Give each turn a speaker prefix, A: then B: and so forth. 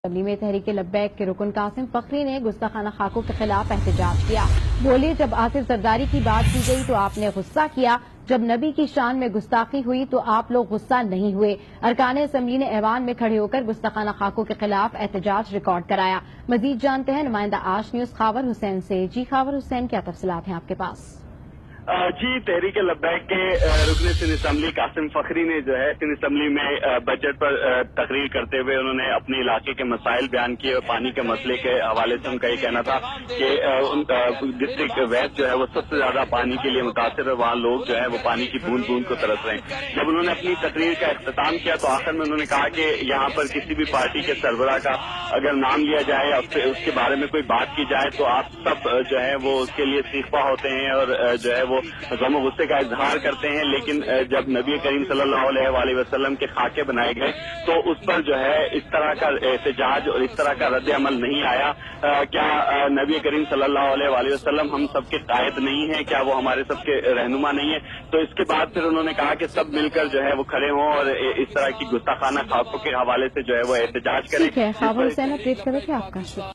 A: Assembly میں تحریک لبیک کے رکن قاسم فخری نے گستاخانہ خاکوں کے خلاف احتجاج کیا۔ بولے جب آصف زرداری کی بات کی گئی تو آپ نے غصہ کیا، جب نبی کی شان میں گستاخی ہوئی تو آپ لوگ غصہ نہیں ہوئے۔ ارکان اسمبلی نے ایوان میں کھڑے ہو کر گستاخانہ خاکوں کے خلاف احتجاج ریکارڈ کرایا۔ مزید جانتے ہیں نمائندہ آج نیوز خاور حسین سے۔ جی خاور حسین، کیا تفصیلات ہیں آپ کے پاس؟
B: جی، تحریک لبیک کے رکن سندھ اسمبلی قاسم فخری نے جو ہے سندھ اسمبلی میں بجٹ پر تقریر کرتے ہوئے انہوں نے اپنے علاقے کے مسائل بیان کیے اور پانی کے مسئلے کے حوالے سے ان کا یہ کہنا تھا کہ ڈسٹرکٹ ویسٹ جو ہے وہ سب سے زیادہ پانی کے لیے متاثر ہے، وہاں لوگ جو ہے وہ پانی کی بوند بوند کو ترس رہے ہیں۔ جب انہوں نے اپنی تقریر کا اختتام کیا تو آخر میں انہوں نے کہا کہ یہاں پر کسی بھی پارٹی کے سربراہ کا اگر نام لیا جائے اور اس کے بارے میں کوئی بات کی جائے تو آپ سب جو ہے وہ اس کے لیے سیخپا ہوتے ہیں اور جو ہے وہ غم و غصے کا اظہار کرتے ہیں، لیکن جب نبی کریم صلی اللہ علیہ وآلہ وسلم کے خاکے بنائے گئے تو اس پر جو ہے اس طرح کا احتجاج اور اس طرح کا رد عمل نہیں آیا۔ کیا نبی کریم صلی اللہ علیہ وآلہ وسلم ہم سب کے قائد نہیں ہیں؟ کیا وہ ہمارے سب کے رہنما نہیں ہیں؟ تو اس کے بعد پھر انہوں نے کہا کہ سب مل کر جو ہے وہ کھڑے ہوں اور اس طرح کی گستاخانہ خاکوں کے حوالے سے جو ہے وہ احتجاج کریں۔
A: ٹھیک ہے خاور حسین، اپڈیٹ کریں کہ آپ کا